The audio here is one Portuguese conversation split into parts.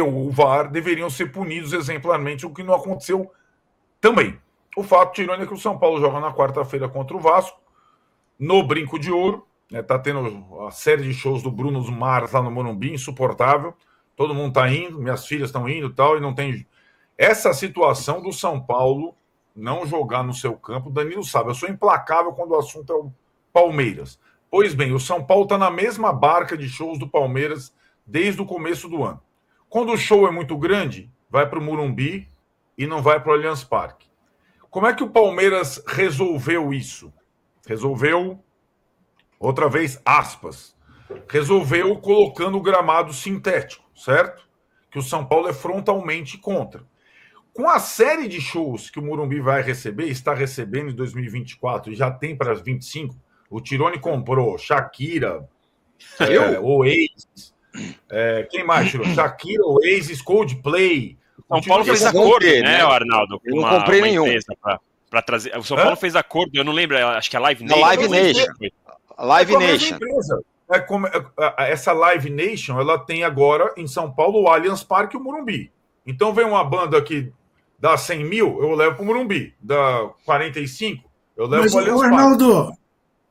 o VAR deveriam ser punidos exemplarmente, o que não aconteceu também. O fato irônico é que o São Paulo joga na quarta-feira contra o Vasco, no Brinco de Ouro, né? Tá tendo a série de shows do Bruno Mars lá no Morumbi, insuportável. Todo mundo tá indo, minhas filhas estão indo e tal, e não tem. Essa situação do São Paulo não jogar no seu campo, Danilo sabe, eu sou implacável quando o assunto é o Palmeiras. Pois bem, o São Paulo está na mesma barca de shows do Palmeiras desde o começo do ano. Quando o show é muito grande, vai para o Morumbi e não vai para o Allianz Parque. Como é que o Palmeiras resolveu isso? Resolveu, outra vez, aspas, resolveu colocando o gramado sintético, certo? Que o São Paulo é frontalmente contra. Com a série de shows que o Morumbi vai receber, está recebendo em 2024 e já tem para as 25, o Tirone comprou Shakira, Oasis, quem mais, Tirone? Shakira, Oasis, Coldplay. O São Paulo fez acordo, né, Arnaldo? Eu não comprei nenhum. Para trazer. O São Paulo fez acordo, eu não lembro, acho que é Live Nation. Live Nation. Live Nation. Essa Live Nation, ela tem agora em São Paulo o Allianz Parque e o Morumbi. Então vem uma banda que dá 100 mil, eu levo para o Morumbi. Dá 45, eu levo para o Allianz Parque.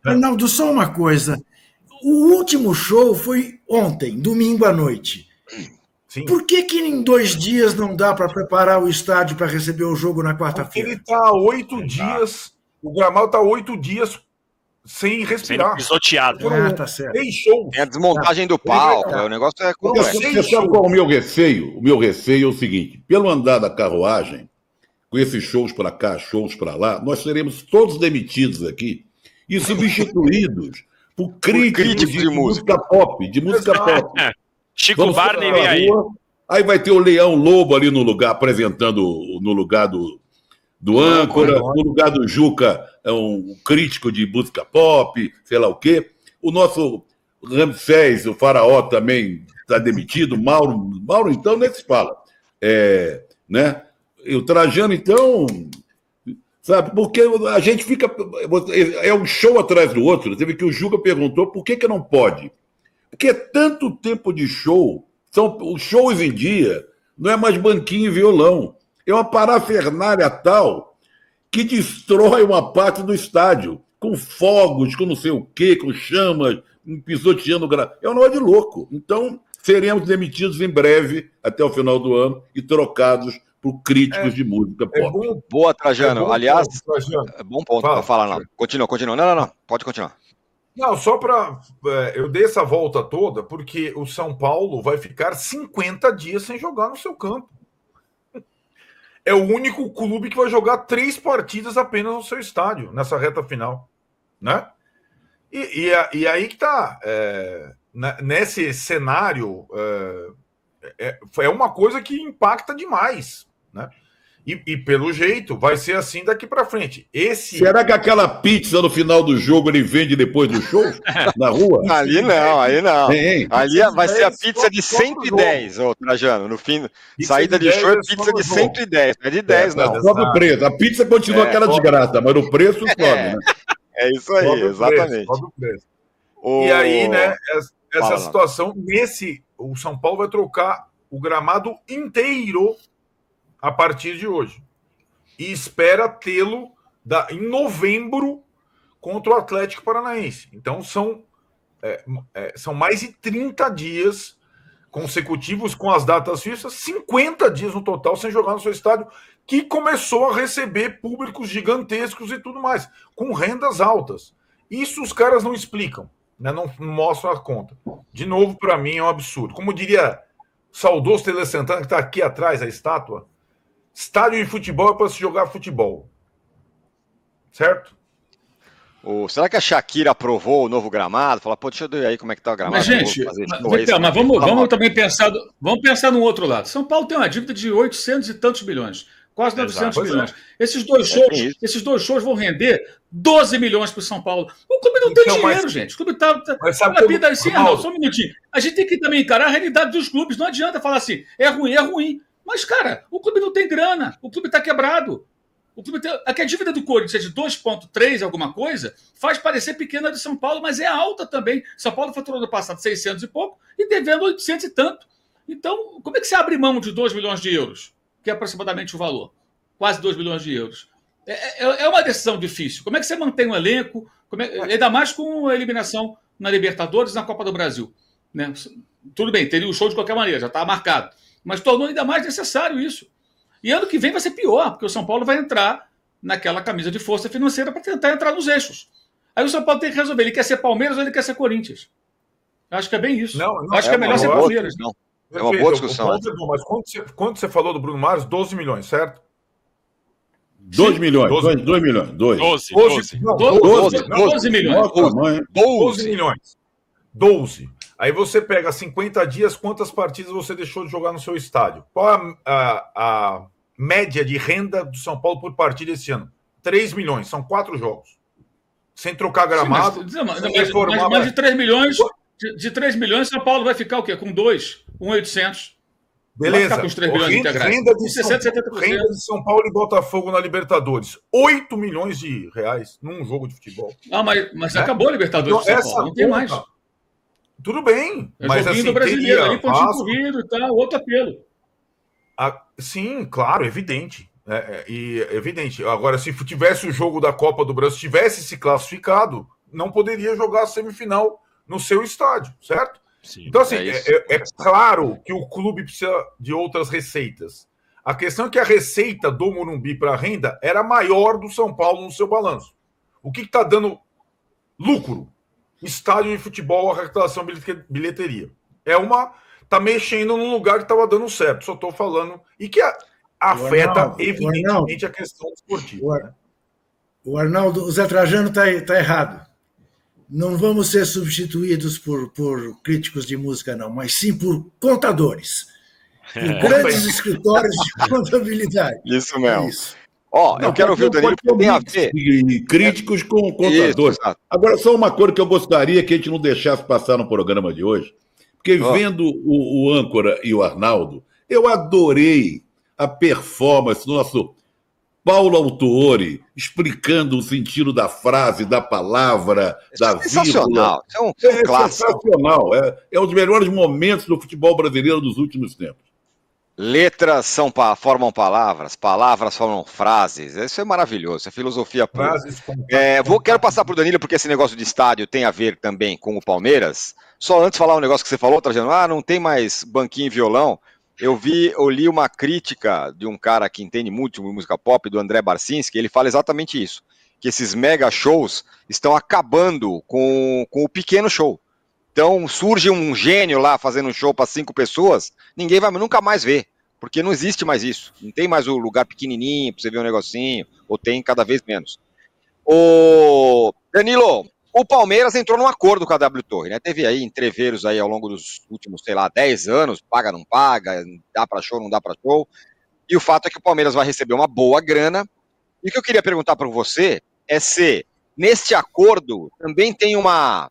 Arnaldo, só uma coisa. O último show foi ontem, domingo à noite. Sim. Por que em 2 dias não dá para preparar o estádio para receber o jogo na quarta-feira? Ele está há 8 dias, o gramado está 8 dias sem respirar. Pisoteado. Tá certo. Tem shows. Tem a desmontagem do palco, o negócio é complexo. Você sabe qual é o meu receio? O meu receio é o seguinte, pelo andar da carruagem, com esses shows para cá, shows para lá, nós seremos todos demitidos aqui e substituídos por críticos de música pop, Chico Barney vem aí. Aí vai ter o Leão Lobo ali no lugar, apresentando no lugar do âncora, no lugar do Juca, é um crítico de música pop, sei lá o quê. O nosso Ramsés, o faraó, também está demitido. Mauro, então, nem se fala. Né? E o Trajano, então, sabe, porque a gente fica... É um show atrás do outro. Teve que o Juca perguntou por que não pode. Porque é tanto tempo de show, são os shows em dia, não é mais banquinho e violão. É uma parafernália tal que destrói uma parte do estádio, com fogos, com não sei o quê, com chamas, pisoteando. É um negócio de louco. Então, seremos demitidos em breve, até o final do ano, e trocados por críticos de música pop. Boa, Trajano. Aliás, bom ponto para falar, não. Continua. Não. Pode continuar. Não, só para... eu dei essa volta toda porque o São Paulo vai ficar 50 dias sem jogar no seu campo. É o único clube que vai jogar 3 partidas apenas no seu estádio, nessa reta final. Né? E aí que tá. Nesse cenário, é uma coisa que impacta demais. Né? E pelo jeito, vai ser assim daqui para frente. Será que aquela pizza no final do jogo ele vende depois do show? Na rua? Aí não. Ali vai ser a pizza de 110, ô Trajano. No fim, saída de show é pizza de 110, não é de 10, não. Sobe o preço. A pizza continua aquela desgraça, mas o preço sobe, né? É isso aí, exatamente. Sobe o preço. E aí, né, essa situação, o São Paulo vai trocar o gramado inteiro a partir de hoje. E espera tê-lo em novembro contra o Atlético Paranaense. Então são mais de 30 dias consecutivos com as datas fixas, 50 dias no total sem jogar no seu estádio, que começou a receber públicos gigantescos e tudo mais, com rendas altas. Isso os caras não explicam, né? Não mostram a conta. De novo, para mim, é um absurdo. Como diria o saudoso Tele Santana, que está aqui atrás, a estátua, estádio de futebol é para se jogar futebol. Certo? Será que a Shakira aprovou o novo gramado? Fala, deixa eu ver aí como é que tá o gramado. Mas, gente, mas vamos também pensar, vamos pensar no outro lado. São Paulo tem uma dívida de 800 e tantos milhões, quase 900 milhões. Esses dois shows vão render 12 milhões para o São Paulo. O clube não tem dinheiro, gente. O clube está na vida assim, só um minutinho. A gente tem que também encarar a realidade dos clubes. Não adianta falar assim, é ruim. Mas, cara, o clube não tem grana. O clube está quebrado. Aqui a dívida do Corinthians é de 2,3 alguma coisa, faz parecer pequena a de São Paulo, mas é alta também. São Paulo faturou no passado 600 e pouco e devendo 800 e tanto. Então, como é que você abre mão de 2 milhões de euros? Que é aproximadamente o valor. Quase 2 milhões de euros. É uma decisão difícil. Como é que você mantém um elenco? Ainda mais com a eliminação na Libertadores e na Copa do Brasil. Né? Tudo bem, teria o show de qualquer maneira, já estava marcado. Mas tornou ainda mais necessário isso. E ano que vem vai ser pior, porque o São Paulo vai entrar naquela camisa de força financeira para tentar entrar nos eixos. Aí o São Paulo tem que resolver, ele quer ser Palmeiras ou ele quer ser Corinthians. Acho que é bem isso. Acho que é melhor ser Palmeiras. Não. É uma boa discussão. Mas quando você falou do Bruno Mars, 12 milhões, certo? 2 milhões. 12 milhões. 12 milhões. 12 milhões. 12. Aí você pega 50 dias, quantas partidas você deixou de jogar no seu estádio? Qual a média de renda do São Paulo por partida esse ano? 3 milhões, são 4 jogos. Sem trocar gramado. Mas de 3 milhões, de 3 milhões, São Paulo vai ficar o quê? Com 2, 1.800. Beleza. Vai ficar com os 3 milhões integrais. Renda de São Paulo e Botafogo na Libertadores. 8 milhões de reais num jogo de futebol. Mas acabou a Libertadores então, de São Paulo, não tem mais. Tudo bem. Mas joguinho do brasileiro ali, pontinho corrido e tal, outro apelo. Sim, claro, evidente. Evidente. Agora, se tivesse o jogo da Copa do Brasil, tivesse se classificado, não poderia jogar a semifinal no seu estádio, certo? Sim, então, assim, é claro que o clube precisa de outras receitas. A questão é que a receita do Morumbi para a renda era maior do São Paulo no seu balanço. O que está dando lucro? Estádio de futebol, arrecadação, bilheteria. Tá mexendo num lugar que estava dando certo. Só estou falando. E que afeta, evidentemente, a questão esportiva. Né? O Arnaldo, o Zé Trajano está errado. Não vamos ser substituídos por críticos de música, não, mas sim por contadores. Por grandes escritórios de contabilidade. Isso mesmo. Isso. Eu quero ouvir o Danilo, porque tem a ver. Críticos com contadores. Isso, agora, só uma coisa que eu gostaria que a gente não deixasse passar no programa de hoje, porque vendo o âncora e o Arnaldo, eu adorei a performance do nosso Paulo Autuori explicando o sentido da frase, da palavra, da vírgula. É um clássico. Sensacional. É um dos melhores momentos do futebol brasileiro dos últimos tempos. Letras formam palavras, palavras formam frases. Isso é maravilhoso, isso é filosofia pura. Quero passar para o Danilo, porque esse negócio de estádio tem a ver também com o Palmeiras. Só antes de falar um negócio que você falou, Trajano, não tem mais banquinho e violão. Eu li uma crítica de um cara que entende muito de música pop, do André Barcinski, ele fala exatamente isso, que esses mega shows estão acabando com o pequeno show. Então surge um gênio lá fazendo um show para 5 pessoas, ninguém vai nunca mais ver, porque não existe mais isso. Não tem mais o lugar pequenininho para você ver um negocinho, ou tem cada vez menos. Danilo, o Palmeiras entrou num acordo com a W Torre, né? Teve aí entreveros aí ao longo dos últimos, 10 anos, paga, não paga, dá para show, não dá para show. E o fato é que o Palmeiras vai receber uma boa grana. E o que eu queria perguntar para você é se neste acordo também tem uma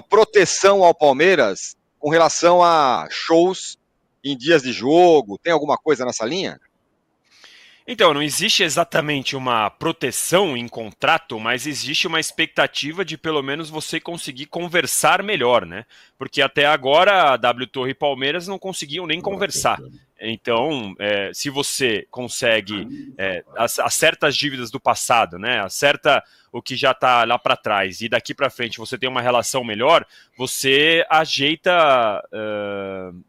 proteção ao Palmeiras com relação a shows em dias de jogo. Tem alguma coisa nessa linha? Então, não existe exatamente uma proteção em contrato, mas existe uma expectativa de pelo menos você conseguir conversar melhor, né? Porque até agora a W Torre e Palmeiras não conseguiam nem conversar. Então, se você consegue acerta as dívidas do passado, né? Acerta o que já está lá para trás e daqui para frente você tem uma relação melhor, você ajeita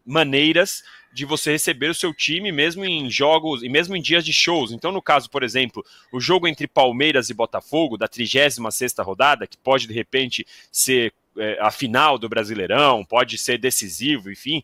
maneiras de você receber o seu time mesmo em jogos e mesmo em dias de shows. Então, no caso, por exemplo, o jogo entre Palmeiras e Botafogo, da 36ª rodada, que pode, de repente, ser a final do Brasileirão, pode ser decisivo, enfim,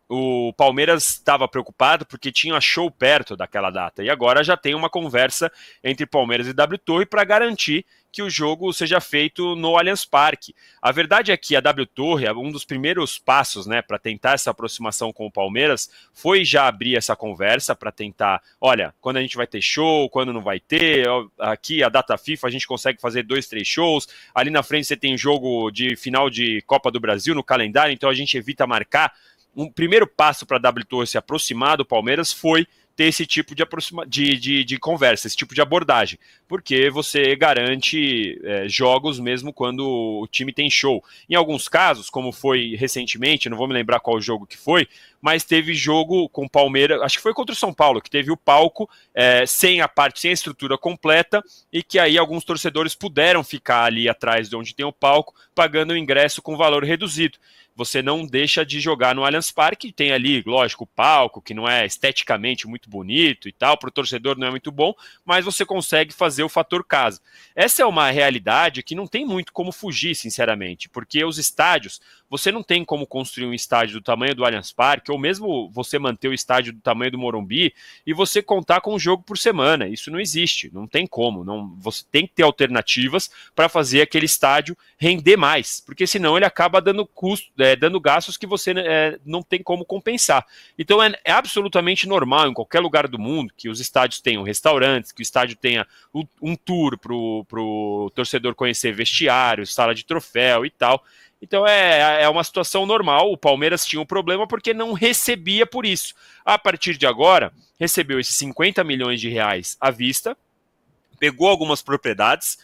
o Palmeiras estava preocupado porque tinha show perto daquela data, e agora já tem uma conversa entre Palmeiras e W Torre para garantir que o jogo seja feito no Allianz Parque. A verdade é que a W Torre, um dos primeiros passos, né, para tentar essa aproximação com o Palmeiras, foi já abrir essa conversa para tentar, olha, quando a gente vai ter show, quando não vai ter, aqui a data FIFA a gente consegue fazer 2, 3 shows, ali na frente você tem jogo de final de Copa do Brasil no calendário, então a gente evita marcar. Um primeiro passo para a W Torre se aproximar do Palmeiras foi ter esse tipo de conversa, esse tipo de abordagem, porque você garante jogos mesmo quando o time tem show. Em alguns casos, como foi recentemente, não vou me lembrar qual jogo que foi, mas teve jogo com o Palmeiras, acho que foi contra o São Paulo, que teve o palco sem a estrutura completa, e que aí alguns torcedores puderam ficar ali atrás de onde tem o palco, pagando o ingresso com valor reduzido. Você não deixa de jogar no Allianz Parque, tem ali, lógico, o palco, que não é esteticamente muito bonito e tal, para o torcedor não é muito bom, mas você consegue fazer o fator casa. Essa é uma realidade que não tem muito como fugir, sinceramente, porque os estádios, você não tem como construir um estádio do tamanho do Allianz Parque, ou mesmo você manter o estádio do tamanho do Morumbi, e você contar com um jogo por semana. Isso não existe, não tem como. Você tem que ter alternativas para fazer aquele estádio render mais, porque senão ele acaba dando dando gastos que você não tem como compensar. Então é absolutamente normal em qualquer lugar do mundo que os estádios tenham restaurantes, que o estádio tenha um tour para o torcedor conhecer vestiário, sala de troféu e tal. Então é uma situação normal. O Palmeiras tinha um problema porque não recebia por isso. A partir de agora, recebeu esses 50 milhões de reais à vista, pegou algumas propriedades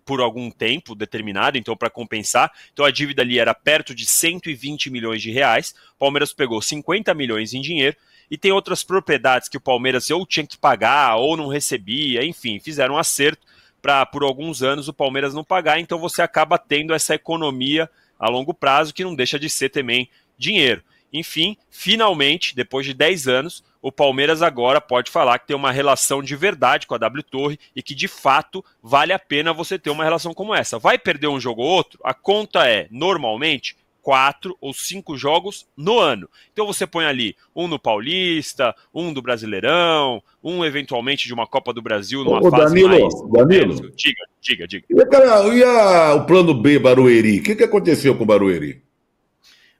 por algum tempo determinado, então para compensar. Então a dívida ali era perto de 120 milhões de reais. O Palmeiras pegou 50 milhões em dinheiro, e tem outras propriedades que o Palmeiras ou tinha que pagar ou não recebia, enfim, fizeram um acerto para por alguns anos o Palmeiras não pagar. Então você acaba tendo essa economia a longo prazo, que não deixa de ser também dinheiro. Enfim, finalmente, depois de 10 anos, o Palmeiras agora pode falar que tem uma relação de verdade com a W Torre e que, de fato, vale a pena você ter uma relação como essa. Vai perder um jogo ou outro? A conta é, normalmente, 4 ou 5 jogos no ano. Então você põe ali um no Paulista, um do Brasileirão, um eventualmente de uma Copa do Brasil numa fase Danilo. Diga. E o plano B Barueri? O que aconteceu com o Barueri?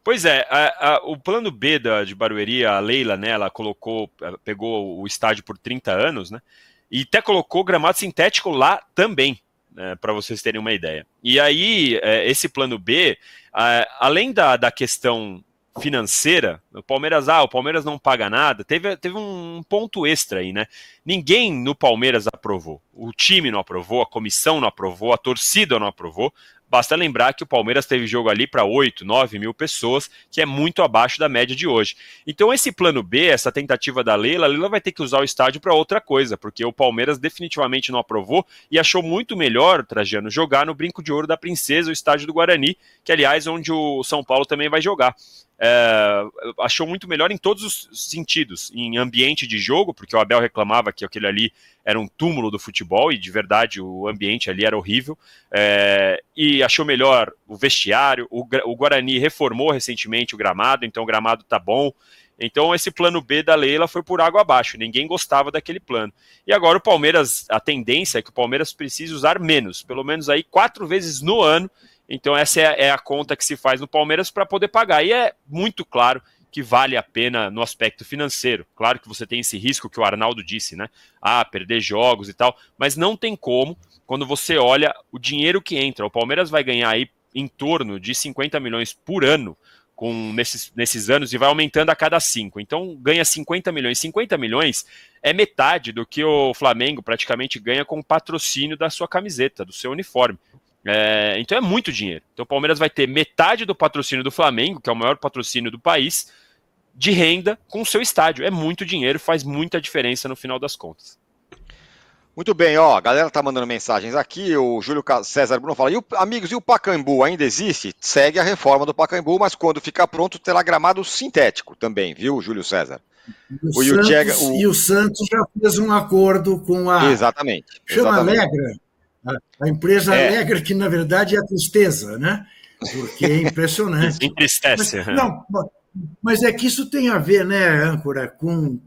Pois é, o plano B de Barueri, a Leila, né, ela pegou o estádio por 30 anos, né, e até colocou gramado sintético lá também, para vocês terem uma ideia. E aí, esse plano B, além da questão financeira, o Palmeiras não paga nada, teve um ponto extra aí, né? Ninguém no Palmeiras aprovou. O time não aprovou, a comissão não aprovou, a torcida não aprovou. Basta lembrar que o Palmeiras teve jogo ali para 8, 9 mil pessoas, que é muito abaixo da média de hoje. Então esse plano B, essa tentativa da Leila, a Leila vai ter que usar o estádio para outra coisa, porque o Palmeiras definitivamente não aprovou e achou muito melhor, Trajano, jogar no Brinco de Ouro da Princesa, o estádio do Guarani, que aliás onde o São Paulo também vai jogar. Achou muito melhor em todos os sentidos, em ambiente de jogo, porque o Abel reclamava que aquele ali era um túmulo do futebol, e de verdade o ambiente ali era horrível, e achou melhor o vestiário. O Guarani reformou recentemente o gramado, então o gramado tá bom. Então esse plano B da Leila foi por água abaixo, ninguém gostava daquele plano. E agora o Palmeiras, a tendência é que o Palmeiras precise usar menos, pelo menos aí 4 vezes no ano. Então essa é a conta que se faz no Palmeiras para poder pagar. E é muito claro que vale a pena no aspecto financeiro. Claro que você tem esse risco que o Arnaldo disse, né? Perder jogos e tal. Mas não tem como, quando você olha o dinheiro que entra. O Palmeiras vai ganhar aí em torno de 50 milhões por ano nesses anos, e vai aumentando a cada 5. Então ganha 50 milhões. 50 milhões é metade do que o Flamengo praticamente ganha com o patrocínio da sua camiseta, do seu uniforme. Então é muito dinheiro. Então o Palmeiras vai ter metade do patrocínio do Flamengo, que é o maior patrocínio do país, de renda com o seu estádio. É muito dinheiro, faz muita diferença no final das contas. Muito bem, a galera tá mandando mensagens aqui, o Júlio César Bruno fala, amigos, e o Pacaembu ainda existe? Segue a reforma do Pacaembu, mas quando ficar pronto terá gramado sintético também, viu, Júlio César? E o Santos já fez um acordo com a... Exatamente. Alegra. A empresa Alegra, que na verdade é a tristeza, né? Porque é impressionante. Entristece. Mas é que isso tem a ver, né, Âncora, com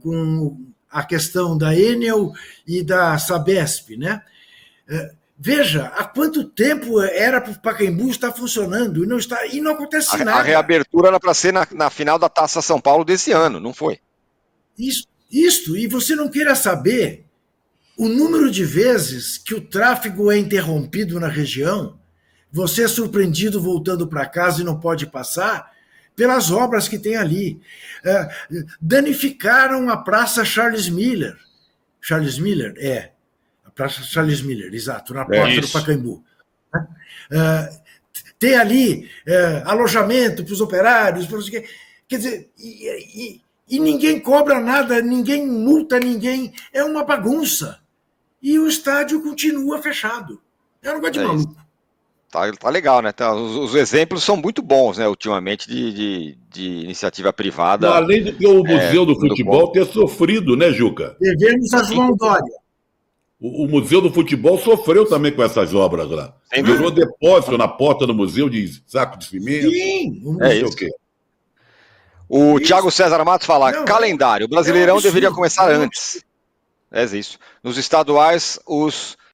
a questão da Enel e da Sabesp, né? Veja, há quanto tempo era para o Pacaembu estar funcionando e não acontece nada. A reabertura era para ser na final da Taça São Paulo desse ano, não foi? Isso, e você não queira saber o número de vezes que o tráfego é interrompido na região, você é surpreendido voltando para casa e não pode passar, pelas obras que tem ali. Danificaram a Praça Charles Miller. Charles Miller? A Praça Charles Miller, exato, na porta do Pacaembu. Tem ali alojamento para os operários, quer dizer, e ninguém cobra nada, ninguém multa ninguém, é uma bagunça. E o estádio continua fechado. É um negócio de maluco. Tá legal, né? Os exemplos são muito bons, né, ultimamente, de iniciativa privada. Não, além do que o Museu do Futebol ter sofrido, né, Juca? Devemos a João Dória. O Museu do Futebol sofreu também com essas obras lá. Virou depósito na porta do museu de saco de cimento. Sim, isso. O Thiago César Matos fala, calendário, o Brasileirão deveria começar antes. É isso. Nos estaduais, os